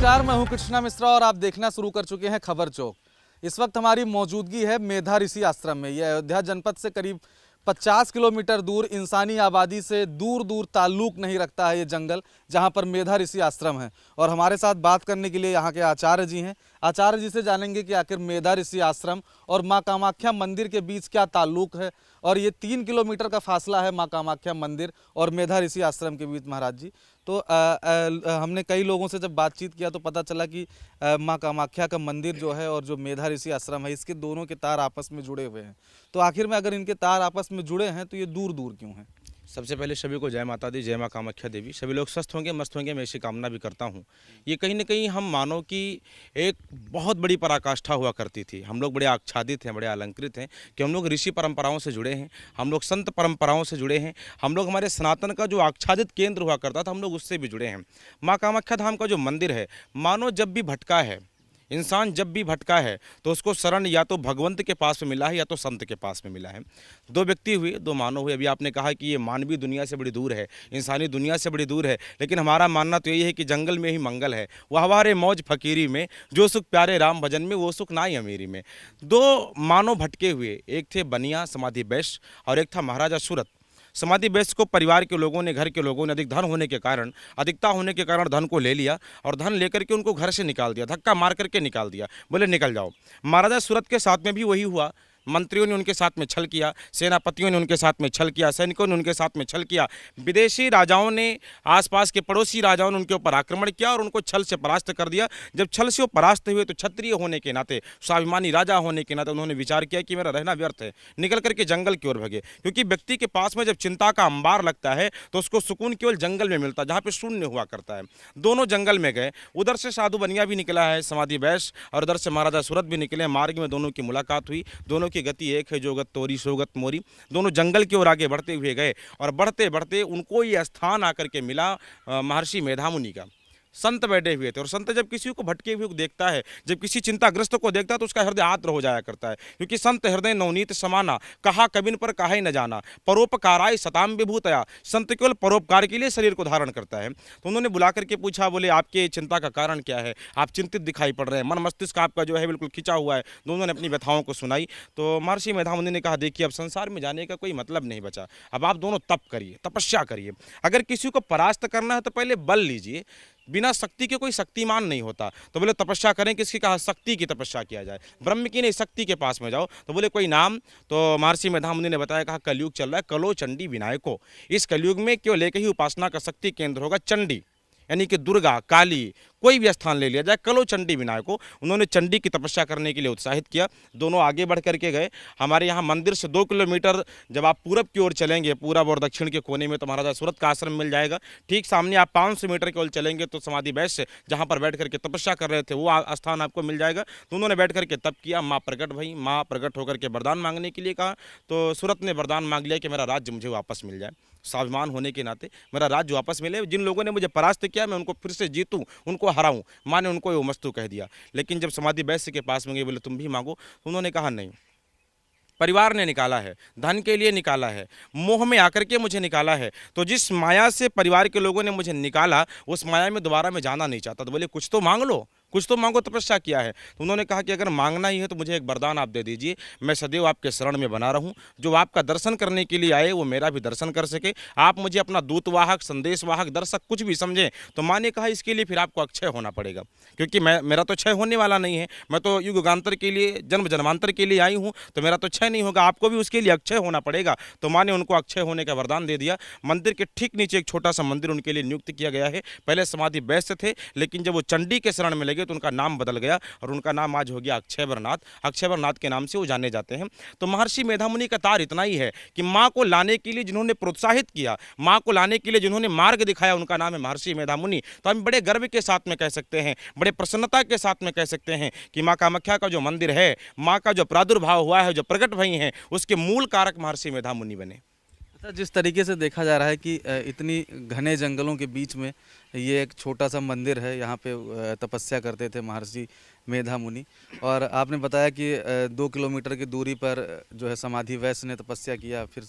नमस्कार, मैं हूं कृष्णा मिश्रा और आप देखना शुरू कर चुके हैं खबर चौक। इस वक्त हमारी मौजूदगी है मेधा ऋषि आश्रम में। यह अयोध्या जनपद से करीब 50 किलोमीटर दूर, इंसानी आबादी से दूर दूर ताल्लुक नहीं रखता है ये जंगल, जहां पर मेधा ऋषि आश्रम है। और हमारे साथ बात करने के लिए यहाँ के आचार्य जी हैं। आचार्य जी से जानेंगे कि आखिर मेधा ऋषि आश्रम और माँ कामाख्या मंदिर के बीच क्या ताल्लुक है, और ये 3 किलोमीटर का फासला है माँ कामाख्या मंदिर और मेधा ऋषि आश्रम के बीच। महाराज जी, तो हमने कई लोगों से जब बातचीत किया तो पता चला कि माँ कामाख्या का मंदिर जो है और जो मेधा ऋषि आश्रम है, इसके दोनों के तार आपस में जुड़े हुए हैं। तो आखिर में अगर इनके तार आपस में जुड़े हैं तो ये दूर दूर क्यों हैं? सबसे पहले सभी को जय माता दी, जय माँ कामाख्या देवी। सभी लोग स्वस्थ होंगे, मस्त होंगे, मैं ऐसी कामना भी करता हूँ। ये कहीं ना कहीं हम मानव की एक बहुत बड़ी पराकाष्ठा हुआ करती थी। हम लोग बड़े आच्छादित हैं, बड़े अलंकृत हैं कि हम लोग ऋषि परंपराओं से जुड़े हैं, हम लोग संत परंपराओं से जुड़े हैं, हम लोग हमारे सनातन का जो आच्छादित केंद्र हुआ करता था, हम लोग उससे भी जुड़े हैं। माँ कामाख्या धाम का जो मंदिर है, मानो जब भी भटका है इंसान, जब भी भटका है तो उसको शरण या तो भगवंत के पास में मिला है या तो संत के पास में मिला है। दो व्यक्ति हुए, दो मानव हुए। अभी आपने कहा कि ये मानवीय दुनिया से बड़ी दूर है, इंसानी दुनिया से बड़ी दूर है, लेकिन हमारा मानना तो यही है कि जंगल में ही मंगल है। वह हमारे मौज फकीरी में, जो सुख प्यारे राम भजन में, वो सुख नाई अमीरी में। दो मानव भटके हुए, एक थे बनिया समाधि बैश और एक था महाराजा सूरत। समाधि बेस को परिवार के लोगों ने, घर के लोगों ने अधिक धन होने के कारण, अधिकता होने के कारण धन को ले लिया और धन लेकर के उनको घर से निकाल दिया, धक्का मार करके निकाल दिया, बोले निकल जाओ। महाराजा सूरत के साथ में भी वही हुआ। मंत्रियों ने उनके साथ में छल किया, सेनापतियों ने उनके साथ में छल किया, सैनिकों ने उनके साथ में छल किया, विदेशी राजाओं ने, आसपास के पड़ोसी राजाओं ने उनके ऊपर आक्रमण किया और उनको छल से परास्त कर दिया। जब छल से वो परास्त हुए तो क्षत्रिय होने के नाते, स्वाभिमानी राजा होने के नाते उन्होंने विचार किया कि मेरा रहना व्यर्थ है, निकल करके जंगल की ओर भगे। क्योंकि व्यक्ति के पास में जब चिंता का अंबार लगता है तो उसको सुकून केवल जंगल में मिलता है, जहाँ पे शून्य हुआ करता है। दोनों जंगल में गए। उधर से साधु बनिया भी निकला है, समाधि बैश, और उधर से महाराजा सूरत भी निकले। मार्ग में दोनों की मुलाकात हुई। दोनों की गति एक है, जो गत तोरी सो गत मोरी। दोनों जंगल की ओर आगे बढ़ते हुए गए और बढ़ते बढ़ते उनको ये स्थान आकर के मिला महर्षि मेधामुनि का। संत बैठे हुए थे, और संत जब किसी को भटके हुए को देखता है, जब किसी चिंताग्रस्त को देखता है तो उसका हृदय आर्द्र हो जाया करता है। क्योंकि संत हृदय नवनीत समाना, कहा कबिन पर काहे न जाना, परोपकाराय सताम विभूतया। संत केवल परोपकार के लिए शरीर को धारण करता है। तो उन्होंने बुला करके पूछा, बोले आपके चिंता का कारण क्या है, आप चिंतित दिखाई पड़ रहे हैं, मन मस्तिष्क आपका जो है बिल्कुल खिंचा हुआ है। दोनों ने अपनी व्यथाओं को सुनाई। तो महर्षि मेधामुनि ने कहा, देखिए अब संसार में जाने का कोई मतलब नहीं बचा, अब आप दोनों तप करिए, तपस्या करिए। अगर किसी को परास्त करना है तो पहले बल लीजिए, बिना शक्ति के कोई शक्तिमान नहीं होता। तो बोले तपस्या करें किसकी? कहा शक्ति की तपस्या किया जाए, ब्रह्म की नहीं, शक्ति के पास में जाओ। तो बोले कोई नाम? तो महर्षि मेधामुनि ने बताया, कहा कलयुग चल रहा है, कलो चंडी विनायको। इस कलयुग में केवल एक ही उपासना का शक्ति केंद्र होगा, चंडी, यानी कि दुर्गा, काली, कोई भी स्थान ले लिया जाए, कलो चंडी विनायक को। उन्होंने चंडी की तपस्या करने के लिए उत्साहित किया। दोनों आगे बढ़ करके गए। हमारे यहाँ मंदिर से 2 किलोमीटर जब आप पूरब की ओर चलेंगे, पूरब और दक्षिण के कोने में, तो महाराजा सूरत का आश्रम मिल जाएगा। ठीक सामने आप 500 मीटर की ओर चलेंगे तो समाधि बैश से, जहाँ पर बैठ करके तपस्या कर रहे थे, वो स्थान आपको मिल जाएगा। तो उन्होंने बैठ करके तप किया। माँ प्रकट भई, माँ प्रकट होकर के वरदान मांगने के लिए कहा। तो सूरत ने वरदान मांग लिया कि मेरा राज्य मुझे वापस मिल जाए, स्वाभिमान होने के नाते मेरा राज्य वापस मिले। जिन लोगों ने मुझे परास्त किया मैं उनको फिर से जीतूं, उनको हराऊं। माँ ने उनको वो मस्तु कह दिया। लेकिन जब समाधि बैश्य के पास में गए, बोले तुम भी मांगो। तो उन्होंने कहा नहीं, परिवार ने निकाला है, धन के लिए निकाला है, मोह में आकर के मुझे निकाला है। तो जिस माया से परिवार के लोगों ने मुझे निकाला, उस माया में दोबारा मैं जाना नहीं चाहता। तो बोले कुछ तो मांग लो, कुछ तो मांगो, तपस्या किया है। तो उन्होंने कहा कि अगर मांगना ही है तो मुझे एक वरदान आप दे दीजिए, मैं सदैव आपके शरण में बना रहूं। जो आपका दर्शन करने के लिए आए वो मेरा भी दर्शन कर सके। आप मुझे अपना दूतवाहक, संदेशवाहक, दर्शक कुछ भी समझें। तो माँ ने कहा इसके लिए फिर आपको अक्षय होना पड़ेगा, क्योंकि मेरा तो क्षय होने वाला नहीं है, मैं तो युगांतर के लिए, जन्म जन्मांतर के लिए आई हूँ, तो मेरा तो क्षय नहीं होगा, आपको भी उसके लिए अक्षय होना पड़ेगा। तो माँ ने उनको अक्षय होने का वरदान दे दिया। मंदिर के ठीक नीचे एक छोटा सा मंदिर उनके लिए नियुक्त किया गया है। पहले समाधि बैश्य थे, लेकिन जब वो चंडी के शरण में लगे तो उनका नाम बदल गया और उनका नाम आज हो गया अक्षयवरनाथ। अक्षयवरनाथ के नाम से वो जाने जाते हैं। तो महर्षि मेधामुनि का तार इतना ही है कि माँ को लाने के लिए जिन्होंने प्रोत्साहित किया, माँ को लाने के लिए जिन्होंने मार्ग दिखाया, उनका नाम है महर्षि मेधामुनि। तो हम बड़े गर्व के साथ में कह सकते हैं, बड़े प्रसन्नता के साथ में कह सकते हैं कि माँ कामाख्या का जो मंदिर है, माँ का जो प्रादुर्भाव हुआ है, जो प्रकट भई हैं, उसके मूल कारक महर्षि मेधामुनि बने। अच्छा, जिस तरीके से देखा जा रहा है कि इतनी घने जंगलों के बीच में ये एक छोटा सा मंदिर है, यहाँ पे तपस्या करते थे महर्षि मेधा मुनि। और आपने बताया कि 2 किलोमीटर की दूरी पर जो है समाधि वैश्य ने तपस्या किया, फिर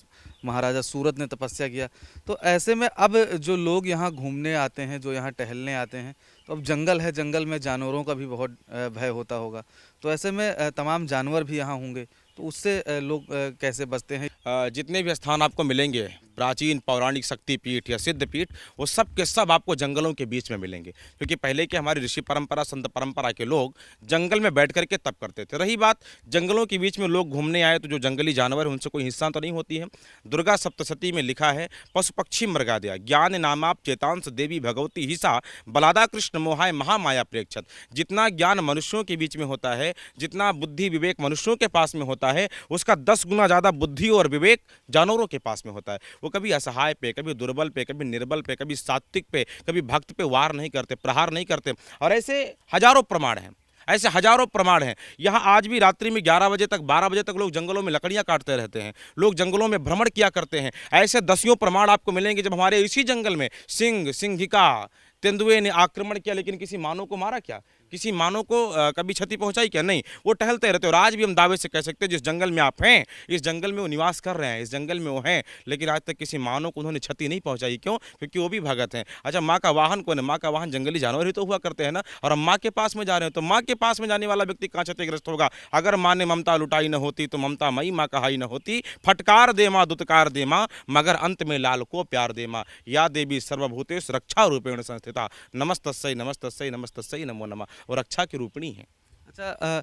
महाराजा सूरत ने तपस्या किया। तो ऐसे में अब जो लोग यहाँ घूमने आते हैं, जो यहाँ टहलने आते हैं, तो अब जंगल है, जंगल में जानवरों का भी बहुत भय होता होगा। तो ऐसे में तमाम जानवर भी यहाँ होंगे, तो उससे लोग कैसे बचते हैं? जितने भी स्थान आपको मिलेंगे, प्राचीन पौराणिक शक्तिपीठ या सिद्धपीठ, वो सब के सब आपको जंगलों के बीच में मिलेंगे। क्योंकि पहले के हमारे ऋषि परंपरा, संत परंपरा के लोग जंगल में बैठ करके तप करते थे। रही बात जंगलों के बीच में लोग घूमने आए तो जो जंगली जानवर हैं उनसे कोई हिस्सा तो नहीं होती है। दुर्गा सप्तशती में लिखा है, पशु पक्षी मृगादया ज्ञान नामाप चेतांश देवी भगवती हिसा बलादा कृष्ण मोहाय महामाया प्रेक्षत। जितना ज्ञान मनुष्यों के बीच में होता है, जितना बुद्धि विवेक मनुष्यों के पास में होता है, उसका 10 गुना ज़्यादा बुद्धि और विवेक जानवरों के पास में होता है। वो कभी असहाय पे, कभी दुर्बल पे, कभी निर्बल पे, कभी सात्विक पे, कभी भक्त पे वार नहीं करते, प्रहार नहीं करते। और ऐसे हजारों प्रमाण हैं, ऐसे हजारों प्रमाण हैं। यहाँ आज भी रात्रि में 11 बजे तक, 12 बजे तक लोग जंगलों में लकड़ियाँ काटते रहते हैं, लोग जंगलों में भ्रमण किया करते हैं। ऐसे दसियों प्रमाण आपको मिलेंगे जब हमारे इसी जंगल में सिंह, सिंहिका, तेंदुए ने आक्रमण किया, लेकिन किसी मानव को मारा क्या, किसी मानव को कभी क्षति पहुंचाई क्या? नहीं, वो टहलते रहते। और आज भी हम दावे से कह सकते हैं जिस जंगल में आप हैं, इस जंगल में वो निवास कर रहे हैं, इस जंगल में वो हैं, लेकिन आज तक किसी मानव को उन्होंने क्षति नहीं पहुंचाई। क्यों? क्योंकि वो भी भगत हैं। अच्छा, माँ का वाहन कौन है? माँ का वाहन जंगली जानवर ही तो हुआ करते हैं ना। और हम माँ के पास में जा रहे हैं, तो माँ के पास में जाने वाला व्यक्ति कहाँ क्षतिग्रस्त होगा? अगर माँ ने ममता लुटाई न होती तो ममता मई माँ कहाई न होती। फटकार दे माँ, दुत्कार दे माँ, मगर अंत में लाल को प्यार दे माँ। या देवी सर्वभूतेष रक्षा रूपेण संस्थिता, नमस्तस्यै नमस्तस्यै नमस्तस्यै नमो नमः। और रक्षा की रूपिणी है। अच्छा,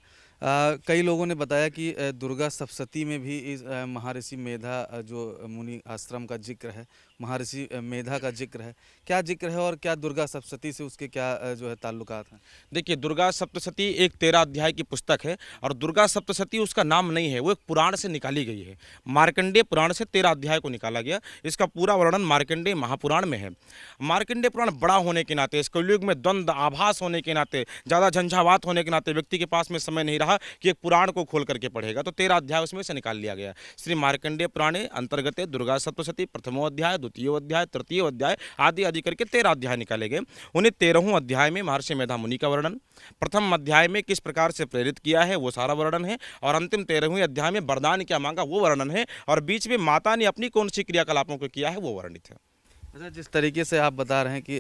कई लोगों ने बताया कि दुर्गा सप्तशती में भी इस महर्षि मेधा जो मुनि आश्रम का जिक्र है, महर्षि मेधा का जिक्र है। क्या जिक्र है और क्या दुर्गा सप्तशती से उसके क्या जो है ताल्लुकात हैं? देखिए, दुर्गा सप्तशती एक 13 अध्याय की पुस्तक है, और दुर्गा सप्तशती उसका नाम नहीं है, वो एक पुराण से निकाली गई है। मार्कंडेय पुराण से 13 अध्याय को निकाला गया। इसका पूरा वर्णन मार्कंडेय महापुराण में है। मार्कंडेय पुराण बड़ा होने के नाते, इस कलयुग में द्वंद्व आभास होने के नाते, ज़्यादा झंझावात होने के नाते व्यक्ति के पास में समय नहीं रहा कि एक पुराण को खोल करके पढ़ेगा, तो 13 अध्याय उसमें से निकाल लिया गया। श्री मार्कंडेय पुराणे अंतर्गत दुर्गा सप्तशती प्रथमो अध्याय, द्वितीय अध्याय, तृतीय अध्याय आदि आदि करके 13 अध्याय निकाले गए। उन्हें 13वें अध्याय में महर्षि मेधा मुनि का वर्णन, प्रथम अध्याय में किस प्रकार से प्रेरित किया है वो सारा वर्णन है, और अंतिम 13वें अध्याय में वरदान क्या मांगा वो वर्णन है, और बीच में माता ने अपनी कौन सी क्रियाकलापों को किया है वो वर्णित है। अच्छा, जिस तरीके से आप बता रहे हैं कि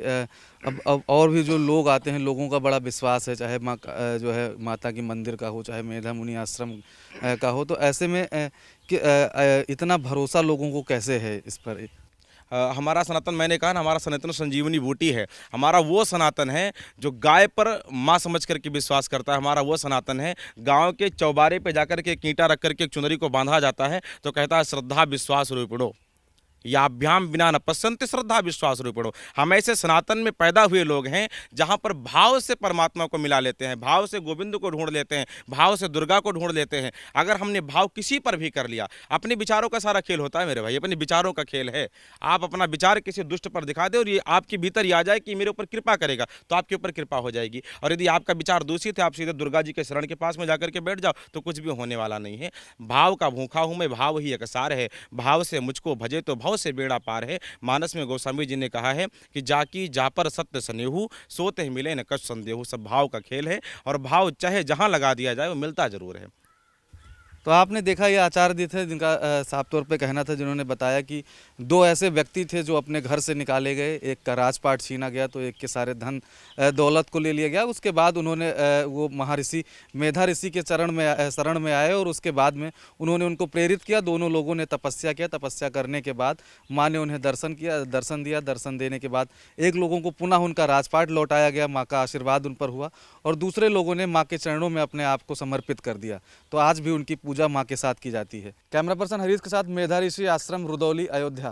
अब और भी जो लोग आते हैं, लोगों का बड़ा विश्वास है, चाहे माँ जो है माता की मंदिर का हो, चाहे मेधा मुनि आश्रम का हो, तो ऐसे में इतना भरोसा लोगों को कैसे है इस पर? हमारा सनातन, मैंने कहा ना, हमारा सनातन संजीवनी बूटी है। हमारा वो सनातन है जो गाय पर माँ समझ करके विश्वास करता है। हमारा वो सनातन है, गांव के चौबारे पे जाकर के एक ईंटा रख करके एक चुनरी को बांधा जाता है तो कहता है श्रद्धा विश्वास रूपिणो, याभ्याम बिना न पश्यन्ति श्रद्धा विश्वास रूपिणो। हम ऐसे सनातन में पैदा हुए लोग हैं जहाँ पर भाव से परमात्मा को मिला लेते हैं, भाव से गोविंद को ढूंढ लेते हैं, भाव से दुर्गा को ढूंढ लेते हैं। अगर हमने भाव किसी पर भी कर लिया, अपने विचारों का सारा खेल होता है मेरे भाई, अपने विचारों का खेल है। आप अपना विचार किसी दुष्ट पर दिखा दे और ये आपके भीतर ये आ जाए कि मेरे ऊपर कृपा करेगा, तो आपके ऊपर कृपा हो जाएगी। और यदि आपका विचार दूषित है, आप सीधे दुर्गा जी के शरण के पास में जाकर के बैठ जाओ तो कुछ भी होने वाला नहीं है। भाव का भूखा हूँ मैं, भाव ही अकसार है, भाव से मुझको भजे तो भाव से बेड़ा पार है। मानस में गोस्वामी जी ने कहा है कि जाकी जा पर सत्य सनेहू, सोते ही मिले न कछ संदेहू। सब भाव का खेल है, और भाव चाहे जहां लगा दिया जाए वो मिलता जरूर है। तो आपने देखा ये आचार्य जी थे जिनका साफ तौर पे कहना था, जिन्होंने बताया कि 2 ऐसे व्यक्ति थे जो अपने घर से निकाले गए, एक का राजपाट छीना गया तो एक के सारे धन दौलत को ले लिया गया। उसके बाद उन्होंने वो महर्षि मेधा ऋषि के शरण में आए और उसके बाद में उन्होंने उनको प्रेरित किया। दोनों लोगों ने तपस्या किया, तपस्या करने के बाद माँ ने उन्हें दर्शन दिया। दर्शन देने के बाद एक लोगों को पुनः उनका राजपाट लौटाया गया, माँ का आशीर्वाद उन पर हुआ, और दूसरे लोगों ने माँ के चरणों में अपने आप को समर्पित कर दिया। तो आज भी उनकी पूजा माँ के साथ की जाती है। कैमरा पर्सन हरीश के साथ मेधा ऋषि आश्रम, रुदौली, अयोध्या।